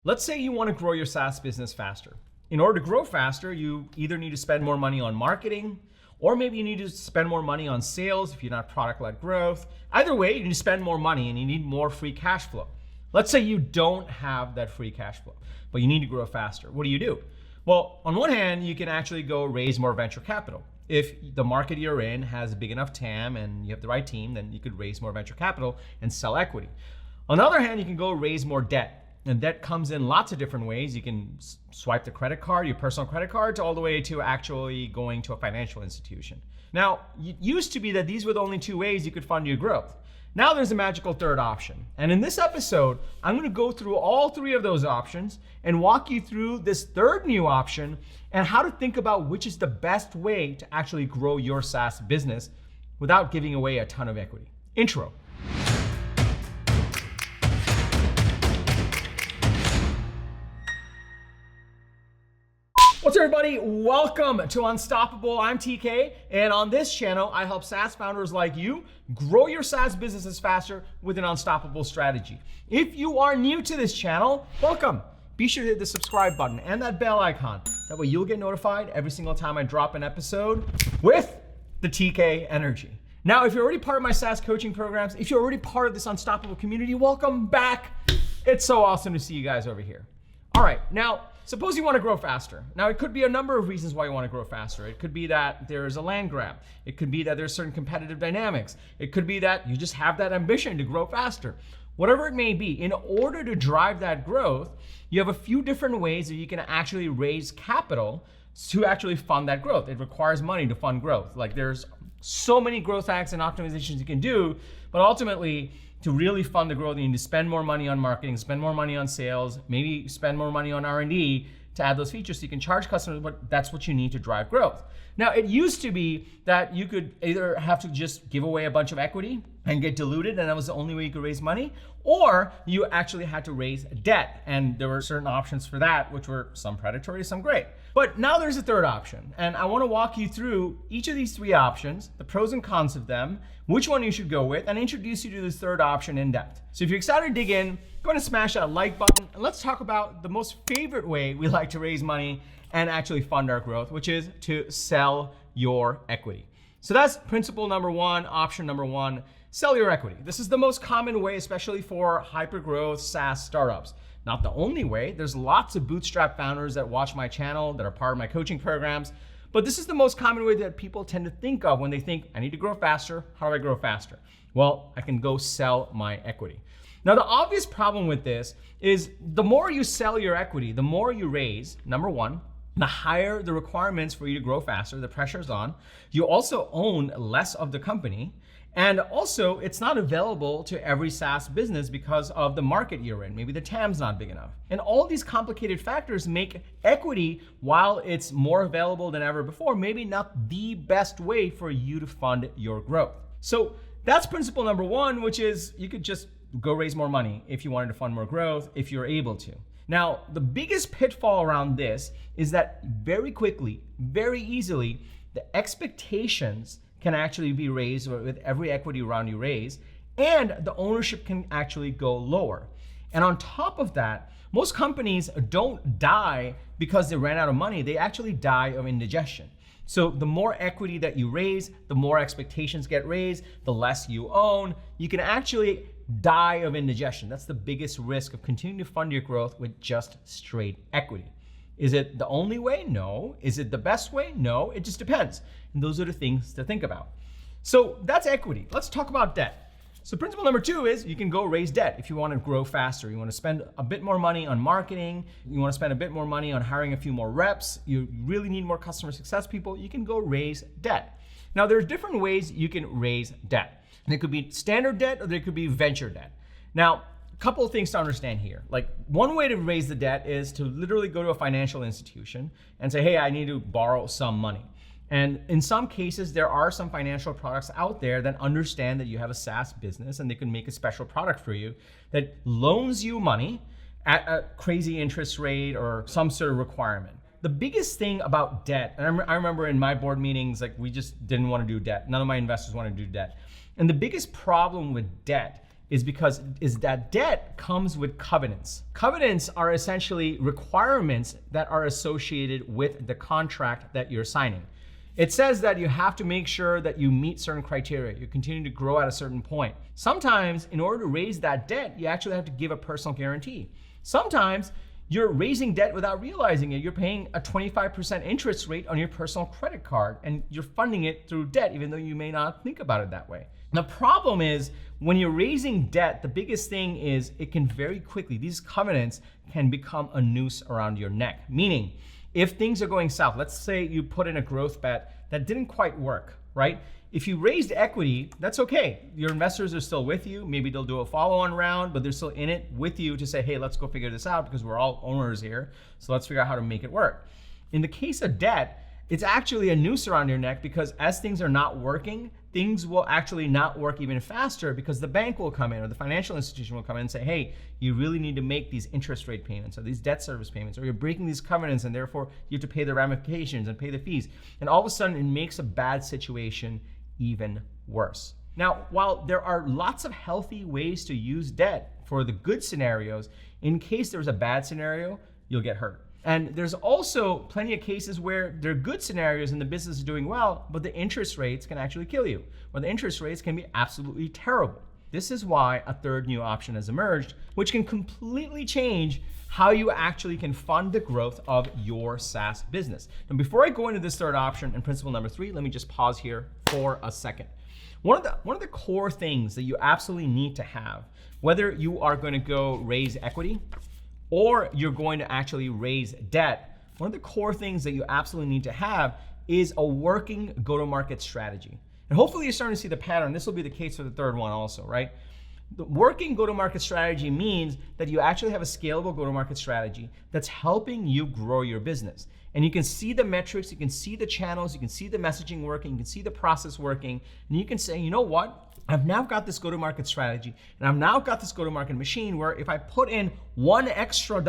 Let's say you want to grow your SaaS business faster. In order to grow faster, you either need to spend more money on marketing, or maybe you need to spend more money on sales if you're not product-led growth. Either way, you need to spend more money and you need more free cash flow. Let's say you don't have that free cash flow, but you need to grow faster. What do? Well, on one hand, you can actually go raise more venture capital. If the market you're in has a big enough TAM and you have the right team, then you could raise more venture capital and sell equity. On the other hand, you can go raise more debt. And debt comes in lots of different ways. You can swipe the credit card, your personal credit card, all the way to actually going to a financial institution. Now, it used to be that these were the only two ways you could fund your growth. Now there's a magical third option. And in this episode, I'm gonna go through all three of those options and walk you through this third new option and how to think about which is the best way to actually grow your SaaS business without giving away a ton of equity. Intro. What's up, everybody? Welcome to Unstoppable. I'm TK, and on this channel, I help SaaS founders like you grow your SaaS businesses faster with an unstoppable strategy. If you are new to this channel, welcome. Be sure to hit the subscribe button and that bell icon. That way you'll get notified every single time I drop an episode with the TK energy. Now, if you're already part of my SaaS coaching programs, if you're already part of this Unstoppable community, welcome back. It's so awesome to see you guys over here. All right, now, suppose you want to grow faster. Now, it could be a number of reasons why you want to grow faster. It could be that there's a land grab. It could be that there's certain competitive dynamics. It could be that you just have that ambition to grow faster. Whatever it may be, in order to drive that growth, you have a few different ways that you can actually raise capital to actually fund that growth. It requires money to fund growth. Like, there's so many growth hacks and optimizations you can do, but ultimately, to really fund the growth, you need to spend more money on marketing, spend more money on sales, maybe spend more money on R&D to add those features so you can charge customers, but that's what you need to drive growth. Now, it used to be that you could either have to just give away a bunch of equity and get diluted, and that was the only way you could raise money, or you actually had to raise debt. And there were certain options for that, which were some predatory, some great. But now there's a third option, and I wanna walk you through each of these three options, the pros and cons of them, which one you should go with, and introduce you to this third option in depth. So if you're excited to dig in, go ahead and smash that like button, and let's talk about the most favorite way we like to raise money and actually fund our growth, which is to sell your equity. So that's principle number one, option number one, sell your equity. This is the most common way, especially for hyper-growth SaaS startups. Not the only way. There's lots of bootstrap founders that watch my channel, that are part of my coaching programs, but this is the most common way that people tend to think of when they think, I need to grow faster. How do I grow faster? Well, I can go sell my equity. Now, the obvious problem with this is the more you sell your equity, the more you raise, number one, the higher the requirements for you to grow faster, the pressure's on. You also own less of the company. And also, it's not available to every SaaS business because of the market you're in. Maybe the TAM's not big enough. And all these complicated factors make equity, while it's more available than ever before, maybe not the best way for you to fund your growth. So that's principle number one, which is you could just go raise more money if you wanted to fund more growth, if you're able to. Now, the biggest pitfall around this is that very quickly, very easily, the expectations can actually be raised with every equity round you raise, and the ownership can actually go lower. And on top of that, most companies don't die because they ran out of money. They actually die of indigestion. So the more equity that you raise, the more expectations get raised, the less you own. You can actually die of indigestion. That's the biggest risk of continuing to fund your growth with just straight equity. Is it the only way? No. Is it the best way? No. It just depends. And those are the things to think about. So that's equity. Let's talk about debt. So principle number two is you can go raise debt if you want to grow faster. You want to spend a bit more money on marketing. You want to spend a bit more money on hiring a few more reps. You really need more customer success people. You can go raise debt. Now, there's different ways you can raise debt. And it could be standard debt or there could be venture debt. Now, couple of things to understand here. Like, one way to raise the debt is to literally go to a financial institution and say, hey, I need to borrow some money. And in some cases, there are some financial products out there that understand that you have a SaaS business and they can make a special product for you that loans you money at a crazy interest rate or some sort of requirement. The biggest thing about debt, and I remember in my board meetings, like, we just didn't want to do debt. None of my investors want to do debt. And the biggest problem with debt is that debt comes with covenants. Covenants are essentially requirements that are associated with the contract that you're signing. It says that you have to make sure that you meet certain criteria. You continue to grow at a certain point. Sometimes, in order to raise that debt, you actually have to give a personal guarantee. Sometimes, you're raising debt without realizing it. You're paying a 25% interest rate on your personal credit card, and you're funding it through debt, even though you may not think about it that way. The problem is, when you're raising debt, the biggest thing is it can very quickly, these covenants can become a noose around your neck. Meaning, if things are going south, let's say you put in a growth bet that didn't quite work, right? If you raised equity, that's okay. Your investors are still with you. Maybe they'll do a follow-on round, but they're still in it with you to say, hey, let's go figure this out because we're all owners here. So let's figure out how to make it work. In the case of debt, it's actually a noose around your neck because as things are not working, things will actually not work even faster because the bank will come in or the financial institution will come in and say, hey, you really need to make these interest rate payments or these debt service payments, or you're breaking these covenants and therefore you have to pay the ramifications and pay the fees. And all of a sudden it makes a bad situation even worse. Now, while there are lots of healthy ways to use debt for the good scenarios, in case there's a bad scenario, you'll get hurt. And there's also plenty of cases where there are good scenarios and the business is doing well, but the interest rates can actually kill you, or the interest rates can be absolutely terrible. This is why a third new option has emerged, which can completely change how you actually can fund the growth of your SaaS business. Now, before I go into this third option and principle number 3, let me just pause here for a second. One of the core things that you absolutely need to have, whether you are going to go raise equity or you're going to actually raise debt, one of the core things that you absolutely need to have is a working go-to-market strategy. And hopefully you're starting to see the pattern. This will be the case for the third one also, right? The working go-to-market strategy means that you actually have a scalable go-to-market strategy that's helping you grow your business. And you can see the metrics, you can see the channels, you can see the messaging working, you can see the process working, and you can say, you know what? I've now got this go-to-market strategy, and I've now got this go-to-market machine where if I put in $1 extra,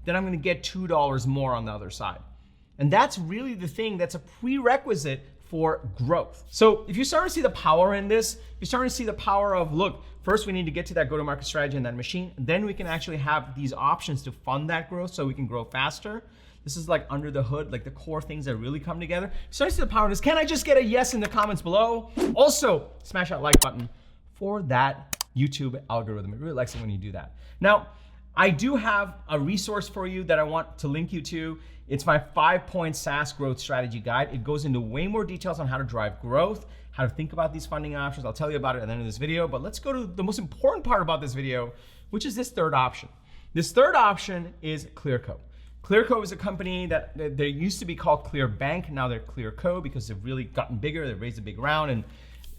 then I'm gonna get $2 more on the other side. And that's really the thing that's a prerequisite for growth. So if you start to see the power in this, you're starting to see the power of, look, first we need to get to that go-to-market strategy and that machine, then we can actually have these options to fund that growth so we can grow faster. This is like under the hood, like the core things that really come together. Starting to see the power in this. Can I just get a yes in the comments below? Also, smash that like button for that YouTube algorithm. It really likes it when you do that. Now, I do have a resource for you that I want to link you to. It's my 5-point SaaS growth strategy guide. It goes into way more details on how to drive growth, how to think about these funding options. I'll tell you about it at the end of this video, but let's go to the most important part about this video, which is this third option. This third option is Clearco. Clearco is a company that they used to be called ClearBank. Now they're Clearco because they've really gotten bigger. They've raised a big round, and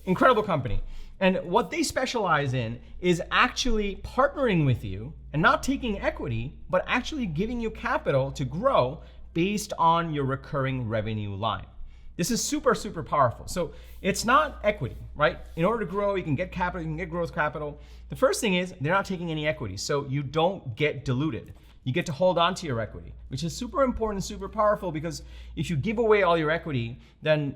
incredible company. And what they specialize in is actually partnering with you and not taking equity, but actually giving you capital to grow based on your recurring revenue line. This is super, super powerful. So it's not equity, right? In order to grow, you can get capital, you can get growth capital. The first thing is they're not taking any equity, so you don't get diluted. You get to hold on to your equity, which is super important and super powerful, because if you give away all your equity, then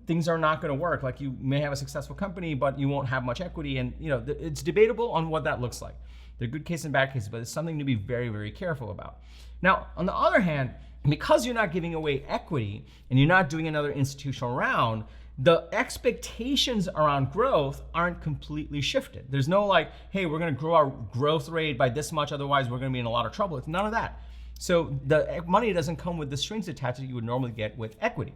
things are not going to work. Like, you may have a successful company, but you won't have much equity, and it's debatable on what that looks like. There are good cases and bad cases, but it's something to be very, very careful about. Now, on the other hand, because you're not giving away equity and you're not doing another institutional round, the expectations around growth aren't completely shifted. There's no like, hey, we're gonna grow our growth rate by this much, otherwise we're gonna be in a lot of trouble. It's none of that. So the money doesn't come with the strings attached that you would normally get with equity.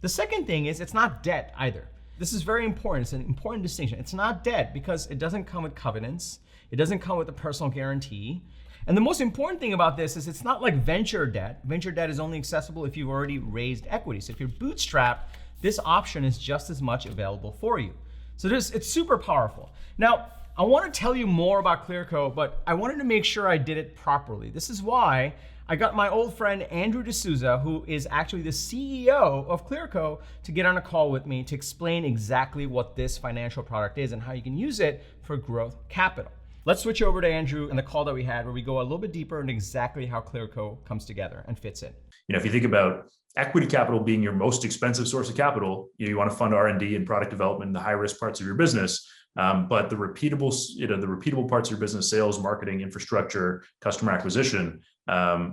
The second thing is it's not debt either. This is very important. It's an important distinction. It's not debt because it doesn't come with covenants. It doesn't come with a personal guarantee. And the most important thing about this is it's not like venture debt. Venture debt is only accessible if you've already raised equity. So if you're bootstrapped, this option is just as much available for you. So it's super powerful. Now, I want to tell you more about Clearco, but I wanted to make sure I did it properly. This is why I got my old friend Andrew D'Souza, who is actually the CEO of Clearco, to get on a call with me to explain exactly what this financial product is and how you can use it for growth capital. Let's switch over to Andrew and the call that we had, where we go a little bit deeper into exactly how Clearco comes together and fits in. If you think about equity capital being your most expensive source of capital, you want to fund R&D and product development in the high risk parts of your business. But the repeatable, the repeatable parts of your business, sales, marketing, infrastructure, customer acquisition,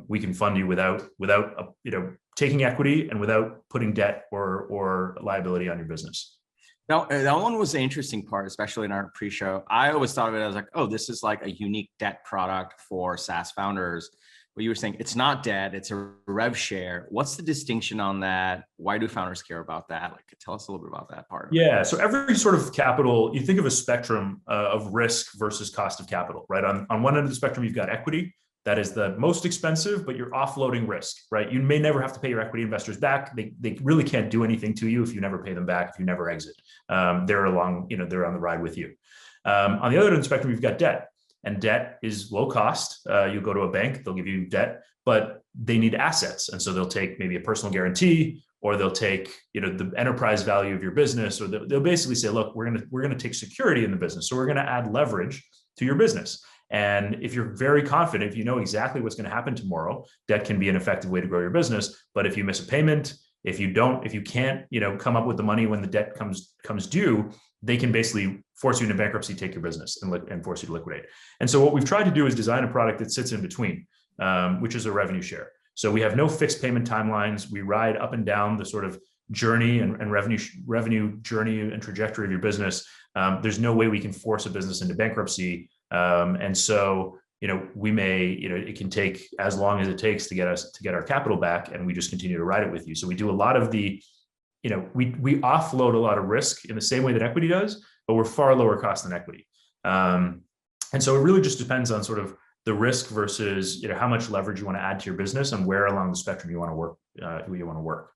we can fund you without taking equity and without putting debt or liability on your business. Now, that one was the interesting part, especially in our pre-show. I always thought of it as like, oh, this is like a unique debt product for SaaS founders. But you were saying it's not debt, it's a rev share. What's the distinction on that? Why do founders care about that? Like, tell us a little bit about that part. Yeah, so every sort of capital, you think of a spectrum of risk versus cost of capital, right? On one end of the spectrum, you've got equity. That is the most expensive, but you're offloading risk, right? You may never have to pay your equity investors back. They really can't do anything to you if you never pay them back, if you never exit. They're on the ride with you. On the other end of the spectrum, you've got debt, and debt is low cost. You go to a bank, they'll give you debt, but they need assets. And so they'll take maybe a personal guarantee, or they'll take, the enterprise value of your business, or they'll basically say, look, we're going to take security in the business. So we're going to add leverage to your business. And if you're very confident, if you know exactly what's going to happen tomorrow, debt can be an effective way to grow your business. But if you miss a payment, if you can't, come up with the money when the debt comes due, they can basically force you into bankruptcy, take your business, and force you to liquidate. And so what we've tried to do is design a product that sits in between, which is a revenue share. So we have no fixed payment timelines. We ride up and down the sort of journey and revenue journey and trajectory of your business. There's no way we can force a business into bankruptcy. And so, we may, it can take as long as it takes to get our capital back, and we just continue to ride it with you. So we do a lot of we offload a lot of risk in the same way that equity does, but we're far lower cost than equity. And so it really just depends on sort of the risk versus, how much leverage you want to add to your business and where along the spectrum you want to work.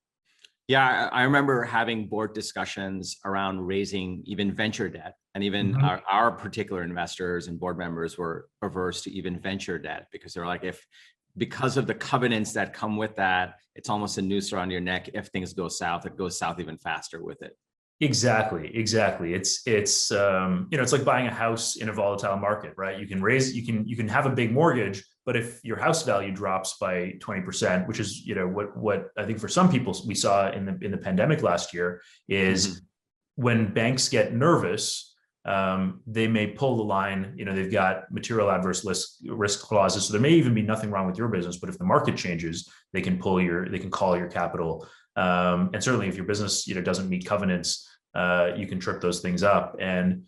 Yeah, I remember having board discussions around raising even venture debt, and even our particular investors and board members were averse to even venture debt because they're like, because of the covenants that come with that, it's almost a noose around your neck. If things go south, it goes south even faster with it. Exactly. It's like buying a house in a volatile market, right? You can have a big mortgage, but if your house value drops by 20%, which is, what I think for some people we saw in the pandemic last year is when banks get nervous, they may pull the line, they've got material adverse risk clauses. So there may even be nothing wrong with your business, but if the market changes, they can call your capital. And certainly if your business, doesn't meet covenants, you can trip those things up. And,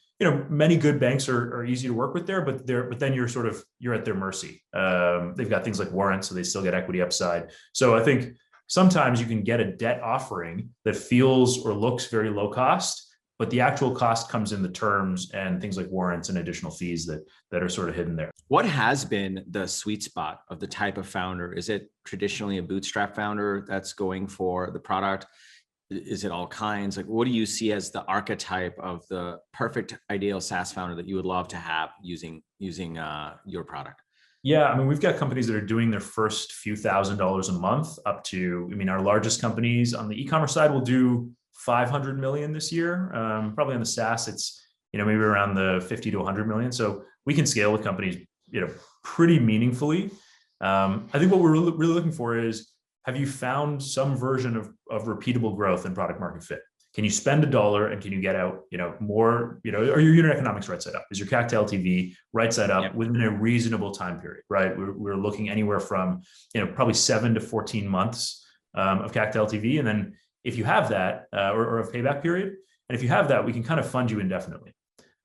many good banks are easy to work with there, but then you're at their mercy. They've got things like warrants, so they still get equity upside. So I think sometimes you can get a debt offering that feels or looks very low cost, but the actual cost comes in the terms and things like warrants and additional fees that are sort of hidden there. What has been the sweet spot of the type of founder? Is it traditionally a bootstrap founder that's going for the product? Is it all kinds? Like, what do you see as the archetype of the perfect ideal SaaS founder that you would love to have using your product? Yeah, I mean, we've got companies that are doing their first few $1,000s a month up to, our largest companies on the e-commerce side will do 500 million this year. Probably on the SaaS, it's, maybe around the 50 to 100 million. So we can scale with companies, pretty meaningfully. I think what we're really looking for is, have you found some version of repeatable growth and product market fit? Can you spend $1 and can you get out, more, are your unit economics right side up? Is your CAC to LTV right side up within a reasonable time period, right? We're looking anywhere from, probably 7 to 14 months of CAC to LTV. And then if you have that, or a payback period, and if you have that, we can kind of fund you indefinitely.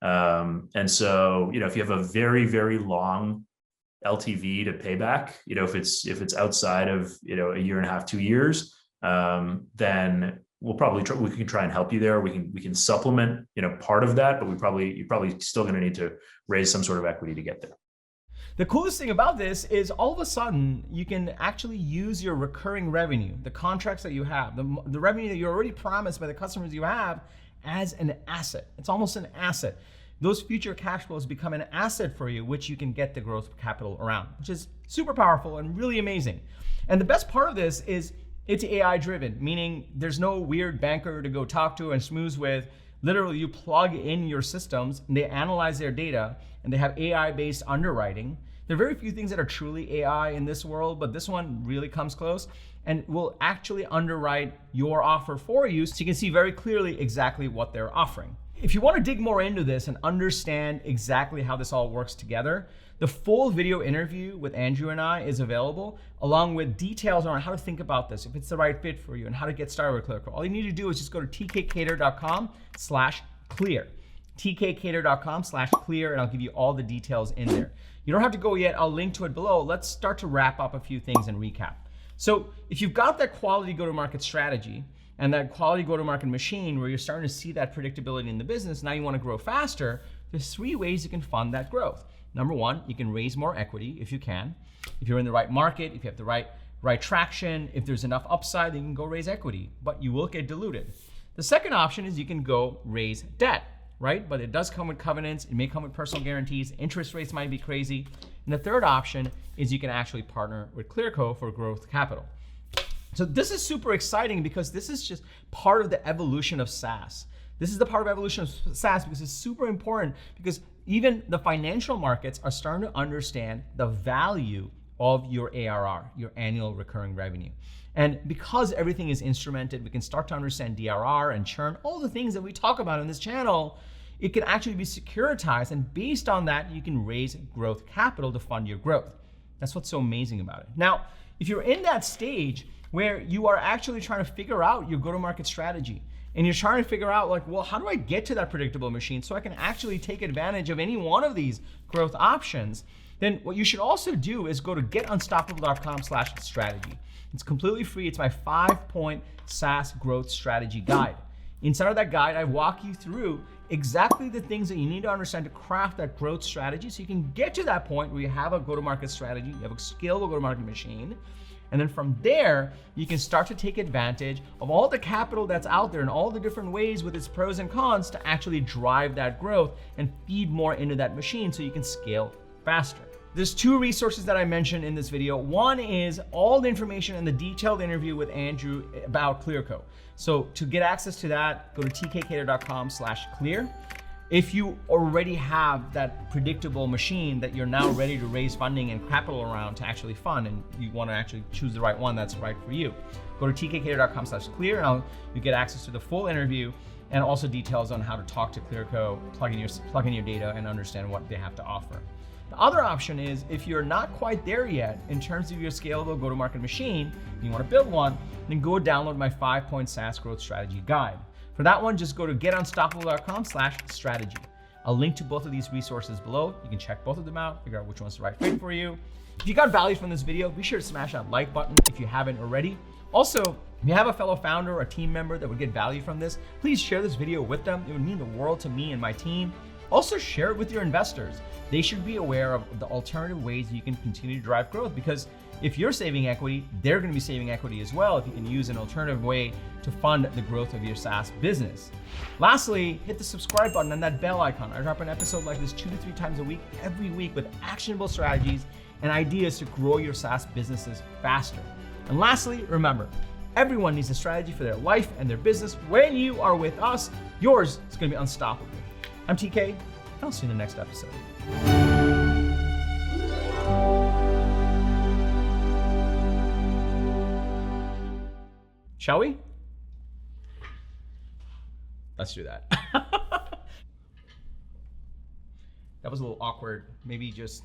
And so, if you have a very, very long LTV to payback, if it's outside of, a year and a half, 2 years, then we can try and help you there. We can supplement, part of that, but you're probably still going to need to raise some sort of equity to get there. The coolest thing about this is all of a sudden you can actually use your recurring revenue, the contracts that you have, the revenue that you're already promised by the customers you have, as an asset. It's almost an asset. Those future cash flows become an asset for you, which you can get the growth capital around, which is super powerful and really amazing. And the best part of this is it's AI driven, meaning there's no weird banker to go talk to and schmooze with. Literally, you plug in your systems and they analyze their data, and they have AI-based underwriting. There are very few things that are truly AI in this world, but this one really comes close and will actually underwrite your offer for you, so you can see very clearly exactly what they're offering. if you want to dig more into this and understand exactly how this all works together, the full video interview with Andrew and I is available, along with details on how to think about this, if it's the right fit for you, and how to get started with Clearco. All you need to do is just go to tkcater.com/clear. tkcater.com/clear, and I'll give you all the details in there. You don't have to go yet. I'll link to it below. Let's start to wrap up a few things and recap. So if you've got that quality go-to-market strategy and that quality go-to-market machine where you're starting to see that predictability in the business, now you want to grow faster, there's 3 ways you can fund that growth. Number 1, you can raise more equity if you can. If you're in the right market, if you have the right traction, if there's enough upside, then you can go raise equity, but you will get diluted. The second option is you can go raise debt, right? But it does come with covenants. It may come with personal guarantees. Interest rates might be crazy. And the third option is you can actually partner with Clearco for growth capital. So this is super exciting because this is just part of the evolution of SaaS. This is the part of evolution of SaaS because it's super important, because even the financial markets are starting to understand the value of your ARR, your annual recurring revenue. And because everything is instrumented, we can start to understand DRR and churn, all the things that we talk about in this channel. It can actually be securitized, and based on that, you can raise growth capital to fund your growth. That's what's so amazing about it. Now, if you're in that stage where you are actually trying to figure out your go-to-market strategy, and you're trying to figure out like, well, how do I get to that predictable machine so I can actually take advantage of any one of these growth options, then what you should also do is go to getunstoppable.com/strategy. It's completely free. It's my 5-point SaaS growth strategy guide. Inside of that guide, I walk you through exactly the things that you need to understand to craft that growth strategy so you can get to that point where you have a go-to-market strategy, you have a scalable go-to-market machine, and then from there, you can start to take advantage of all the capital that's out there and all the different ways with its pros and cons to actually drive that growth and feed more into that machine so you can scale faster. There's 2 resources that I mentioned in this video. One is all the information and the detailed interview with Andrew about Clearco. So to get access to that, go to tkcater.com/clear. If you already have that predictable machine that you're now ready to raise funding and capital around to actually fund, and you want to actually choose the right one that's right for you, go to tkcater.com/clear, and you get access to the full interview and also details on how to talk to Clearco, plug in your data, and understand what they have to offer. The other option is if you're not quite there yet in terms of your scalable go-to-market machine, and you want to build one, then go download my 5-point SaaS growth strategy guide. For that one, just go to getunstoppable.com/strategy. I'll link to both of these resources below. You can check both of them out, figure out which one's the right fit for you. If you got value from this video, be sure to smash that like button if you haven't already. Also, if you have a fellow founder or a team member that would get value from this, please share this video with them. It would mean the world to me and my team. Also share it with your investors. They should be aware of the alternative ways you can continue to drive growth, because if you're saving equity, they're going to be saving equity as well if you can use an alternative way to fund the growth of your SaaS business. Lastly, hit the subscribe button and that bell icon. I drop an episode like this 2 to 3 times a week, every week, with actionable strategies and ideas to grow your SaaS businesses faster. And lastly, remember, everyone needs a strategy for their life and their business. When you are with us, yours is going to be unstoppable. I'm TK, and I'll see you in the next episode. Shall we? Let's do that. That was a little awkward. Maybe just